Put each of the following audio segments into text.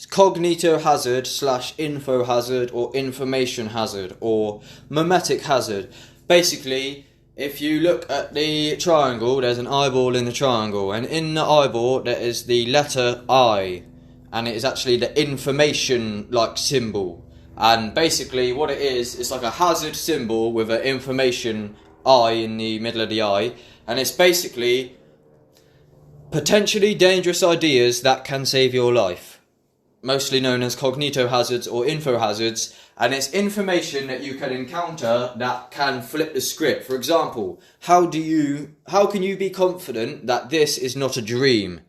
Cognito-hazard / info hazard or information hazard or memetic hazard. Basically, if you look at the triangle, there's an eyeball in the triangle, and in the eyeball there is the letter I, and it is actually the information symbol. And basically what it is, it's like a hazard symbol with an information I in the middle of the eye, and it's basically potentially dangerous ideas that can save your life, mostly known as cognito-hazards or info-hazards, and it's information that you can encounter that can flip the script. For example, how can you be confident that this is not a dream?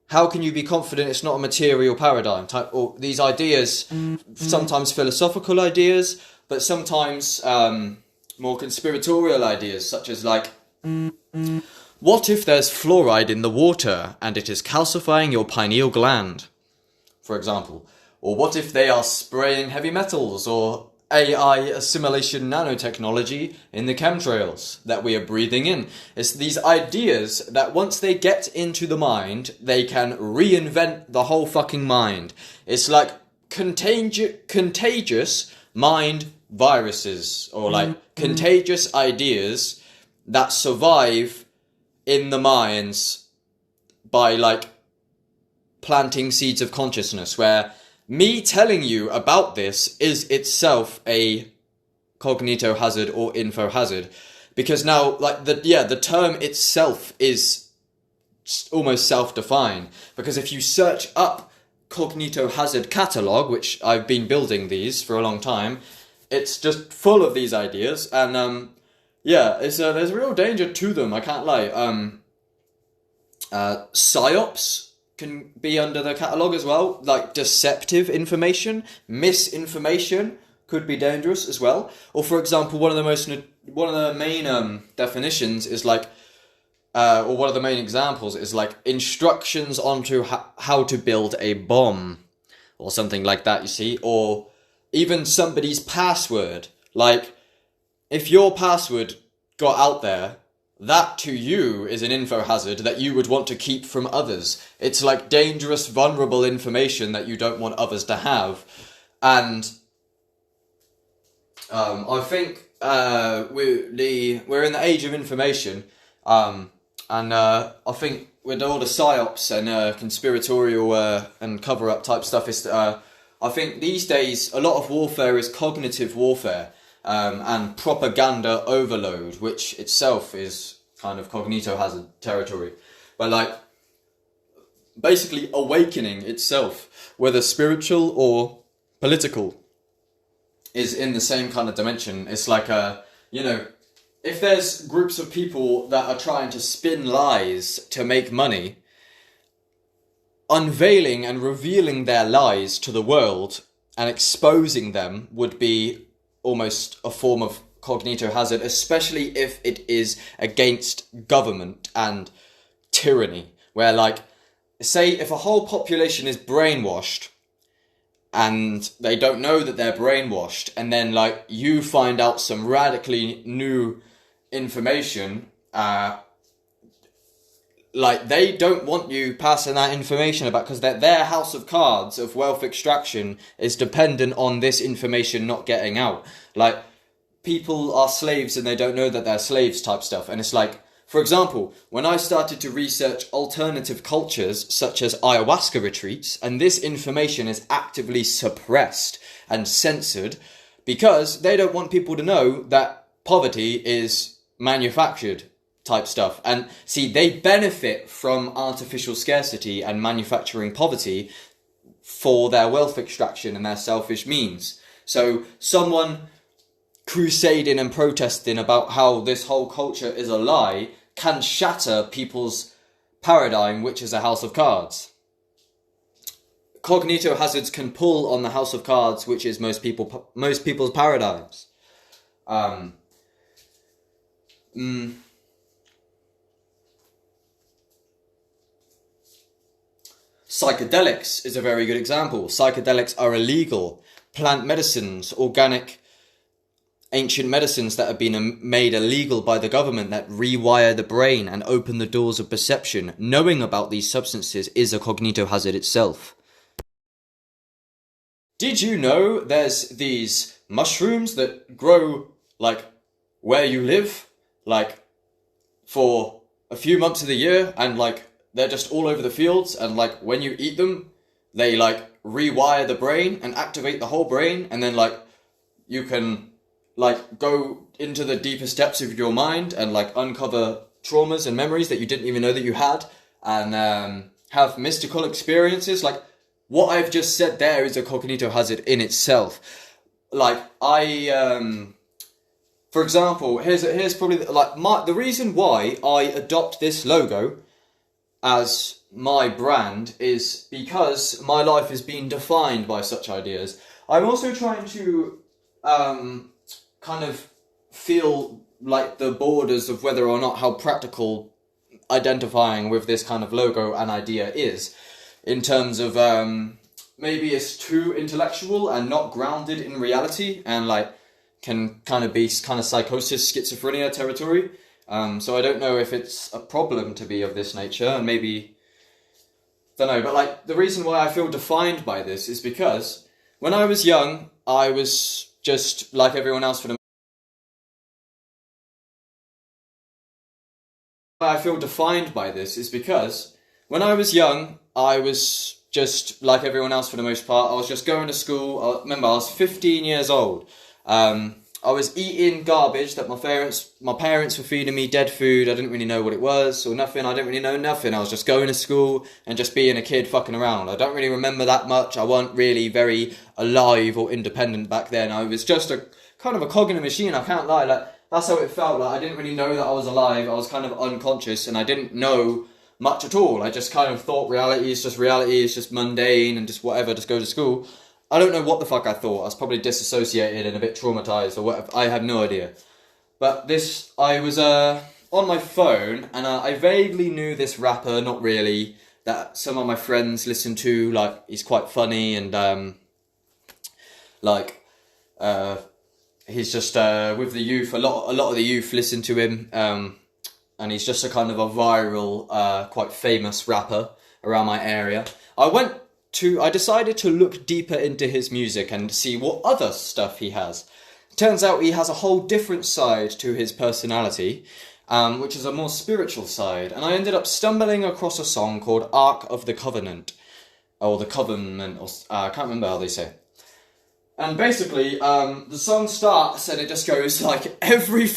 How can you be confident it's not a material paradigm type? Or these ideas, sometimes philosophical ideas, but sometimes more conspiratorial ideas, such as what if there's fluoride in the water and it is calcifying your pineal gland, for example? Or what if they are spraying heavy metals or AI assimilation nanotechnology in the chemtrails that we are breathing in? It's these ideas that once they get into the mind, they can reinvent the whole fucking mind. It's like contagious mind viruses, or contagious ideas that survive in the minds by planting seeds of consciousness, where me telling you about this is itself a cognito-hazard or info-hazard, because now the term itself is almost self-defined, because if you search up cognito-hazard catalog, which I've been building these for a long time, it's just full of these ideas, and there's a real danger to them, I can't lie. Psyops can be under the catalogue as well, like deceptive information, misinformation could be dangerous as well. Or for example, one of the main definitions is or one of the main examples is instructions onto how to build a bomb, or something like that, you see, or even somebody's password. If your password got out there, that to you is an info hazard that you would want to keep from others. It's dangerous, vulnerable information that you don't want others to have. And I think we're in the age of information, and I think with all the psyops and conspiratorial and cover-up type stuff, I think these days a lot of warfare is cognitive warfare. And propaganda overload, which itself is kind of cognito-hazard territory. But basically awakening itself, whether spiritual or political, is in the same kind of dimension. It's if there's groups of people that are trying to spin lies to make money, unveiling and revealing their lies to the world and exposing them would be almost a form of cognito-hazard, especially if it is against government and tyranny, where say if a whole population is brainwashed and they don't know that they're brainwashed, and then you find out some radically new information, they don't want you passing that information about, because their house of cards of wealth extraction is dependent on this information not getting out. People are slaves and they don't know that they're slaves type stuff. And it's for example, when I started to research alternative cultures such as ayahuasca retreats, and this information is actively suppressed and censored because they don't want people to know that poverty is manufactured type stuff. And see, they benefit from artificial scarcity and manufacturing poverty for their wealth extraction and their selfish means. So someone crusading and protesting about how this whole culture is a lie can shatter people's paradigm, which is a house of cards. Cognito-hazards can pull on the house of cards, which is most people's paradigms. Psychedelics is a very good example. Psychedelics are illegal. Plant medicines, organic ancient medicines that have been made illegal by the government that rewire the brain and open the doors of perception. Knowing about these substances is a cognito-hazard itself. did you know there's these mushrooms that grow, like, where you live, like, for a few months of the year, and, like, they're just all over the fields, and, like, when you eat them, they, like, rewire the brain and activate the whole brain, and then, like, you can, like, go into the deepest depths of your mind and, like, uncover traumas and memories that you didn't even know that you had, and have mystical experiences. Like, what I've just said there is a cognito-hazard in itself. Like, for example, here's probably, the reason why I adopt this logo as my brand is because my life has been defined by such ideas. I'm also trying to kind of feel like the borders of whether or not how practical identifying with this kind of logo and idea is, in terms of maybe it's too intellectual and not grounded in reality, and like can kind of be kind of psychosis, schizophrenia territory. So I don't know if it's a problem to be of this nature, and maybe, don't know, but like the reason why I feel defined by this is because when I was young, I was just like everyone else for the I feel defined by this is because when I was young, I was just like everyone else for the most part. I was just going to school. I remember I was 15 years old. I was eating garbage that my parents were feeding me, dead food. I didn't really know what it was or nothing. I didn't really know nothing. I was just going to school and just being a kid fucking around. I don't really remember that much. I wasn't really very alive or independent back then. I was just a kind of a cog in a machine, I can't lie. Like, that's how it felt. Like, I didn't really know that I was alive. I was kind of unconscious and I didn't know much at all. I just kind of thought reality is just mundane and just whatever, just go to school. I don't know what the fuck I thought. I was probably disassociated and a bit traumatized or whatever. I had no idea. But I was on my phone and I vaguely knew this rapper, not really, that some of my friends listened to. Like, he's quite funny and he's just with the youth. A lot of the youth listen to him, and he's just a kind of a viral, quite famous rapper around my area. I decided to look deeper into his music and see what other stuff he has. Turns out he has a whole different side to his personality, which is a more spiritual side. And I ended up stumbling across a song called Ark of the Covenant, or the Covenant, or I can't remember how they say it. And basically, the song starts and it just goes like, every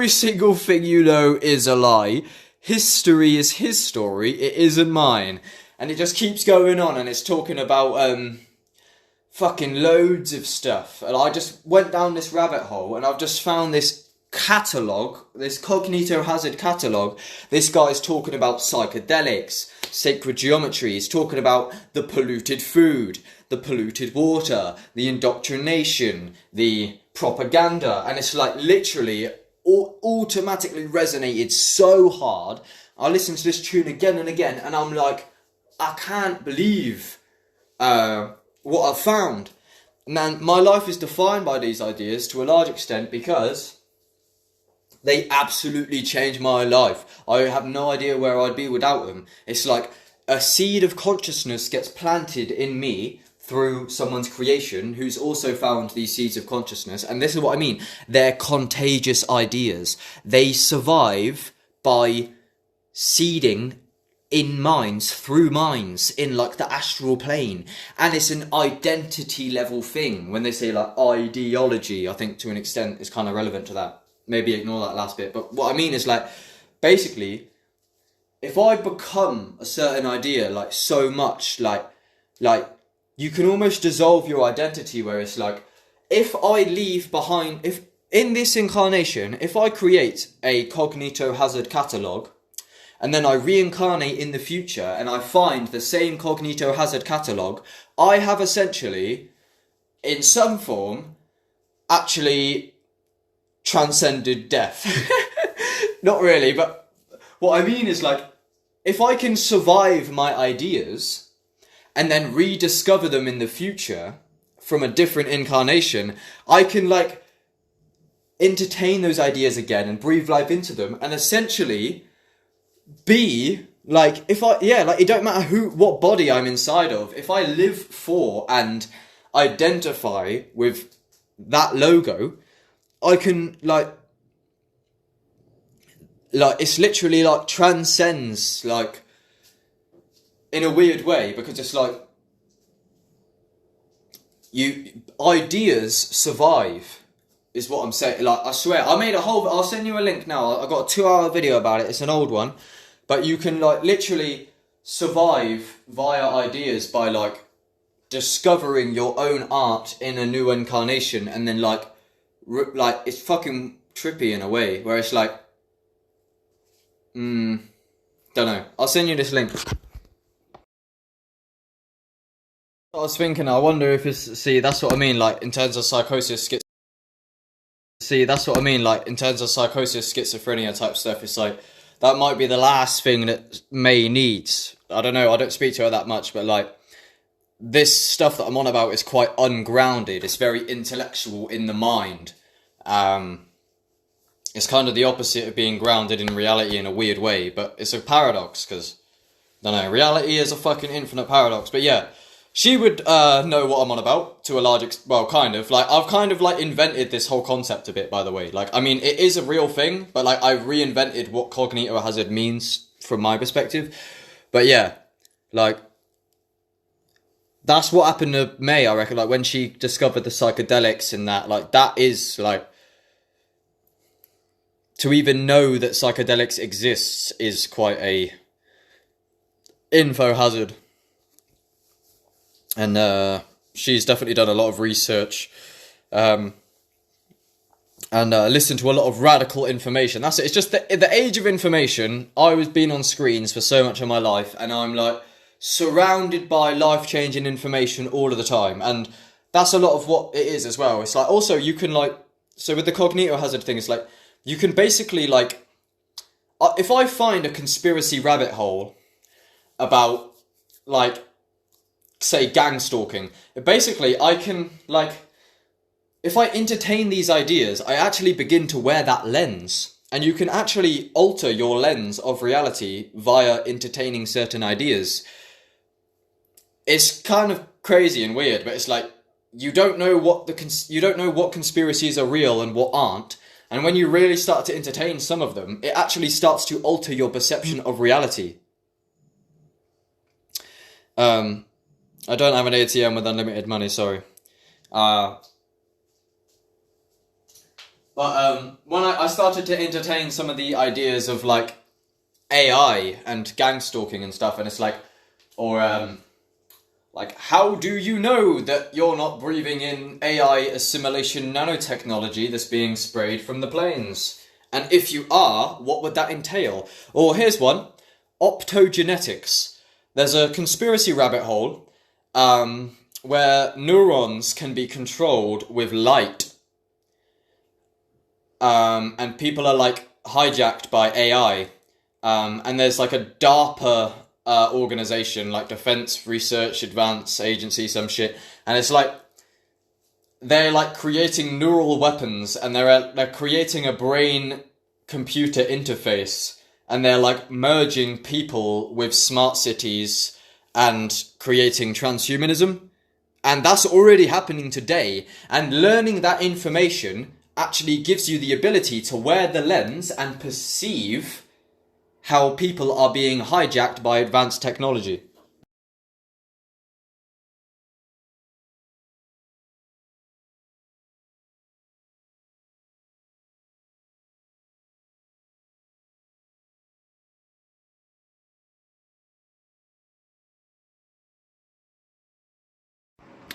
single thing you know is a lie. History is his story, it isn't mine. And it just keeps going on and it's talking about fucking loads of stuff. And I just went down this rabbit hole and I've just found this catalogue, this Cognito-Hazard catalogue. This guy's talking about psychedelics, sacred geometry. He's talking about the polluted food, the polluted water, the indoctrination, the propaganda. And it's like literally automatically resonated so hard. I listened to this tune again and again and I'm like, I can't believe what I've found. And my life is defined by these ideas to a large extent because they absolutely changed my life. I have no idea where I'd be without them. It's like a seed of consciousness gets planted in me through someone's creation who's also found these seeds of consciousness. And this is what I mean. They're contagious ideas. They survive by seeding in minds, through minds, in like the astral plane. And it's an identity level thing. When they say like ideology, I think to an extent is kind of relevant to that. Maybe ignore that last bit. But what I mean is like, basically, if I become a certain idea like so much, like you can almost dissolve your identity, where it's like, if I leave behind, if in this incarnation, if I create a Cognito-Hazard catalogue, and then I reincarnate in the future and I find the same Cognito-Hazard catalogue, I have essentially, in some form, actually transcended death. Not really, but what I mean is like, if I can survive my ideas and then rediscover them in the future from a different incarnation, I can like entertain those ideas again and breathe life into them and essentially be like, it don't matter what body I'm inside of, if I live for and identify with that logo, I can like it's literally like transcends like in a weird way, because it's like ideas survive is what I'm saying. Like, I swear, I made a whole, I'll send you a link now. I got a 2-hour video about it. It's an old one, but you can like literally survive via ideas by like discovering your own art in a new incarnation, and then like it's fucking trippy in a way where it's like don't know. I'll send you this link. I was thinking, I wonder if it's, see, that's what I mean, like, in terms of psychosis, schizophrenia type stuff, it's like, that might be the last thing that May needs. I don't know, I don't speak to her that much, but like, this stuff that I'm on about is quite ungrounded, it's very intellectual in the mind. It's kind of the opposite of being grounded in reality in a weird way, but it's a paradox, because, I don't know, reality is a fucking infinite paradox, but yeah. She would know what I'm on about, to a large extent. Well, kind of. Like, I've kind of, like, invented this whole concept a bit, by the way. Like, I mean, it is a real thing, but, like, I've reinvented what Cognito-Hazard means from my perspective. But, yeah, like, that's what happened to May, I reckon. Like, when she discovered the psychedelics and that, like, that is, like, to even know that psychedelics exists is quite a info hazard. And she's definitely done a lot of research and listened to a lot of radical information. That's it. It's just the age of information. I was been on screens for so much of my life, and I'm like surrounded by life-changing information all of the time. And that's a lot of what it is as well. It's like, also you can like, so with the Cognito-Hazard thing, it's like, you can basically like, if I find a conspiracy rabbit hole about like, say, gang stalking, basically I can, like, if I entertain these ideas, I actually begin to wear that lens. And you can actually alter your lens of reality via entertaining certain ideas. It's kind of crazy and weird, but it's like, you don't know what conspiracies are real and what aren't. And when you really start to entertain some of them, it actually starts to alter your perception of reality. I don't have an ATM with unlimited money, sorry. But when I started to entertain some of the ideas of like AI and gang stalking and stuff, and it's like, or like, how do you know that you're not breathing in AI assimilation nanotechnology that's being sprayed from the planes? And if you are, what would that entail? Or here's one, optogenetics. There's a conspiracy rabbit hole where neurons can be controlled with light. And people are like hijacked by AI. And there's like a DARPA organization, like Defense Research Advance Agency, some shit. And it's like, they're like creating neural weapons, and they're creating a brain-computer interface. And they're like merging people with smart cities and creating transhumanism. And that's already happening today. And learning that information actually gives you the ability to wear the lens and perceive how people are being hijacked by advanced technology.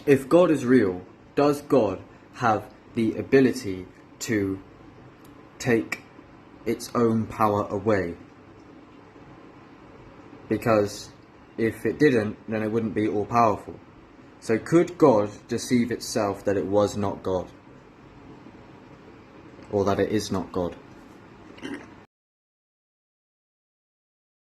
If God is real, does God have the ability to take its own power away? Because if it didn't, then it wouldn't be all-powerful. So could God deceive itself that it was not God? Or that it is not God?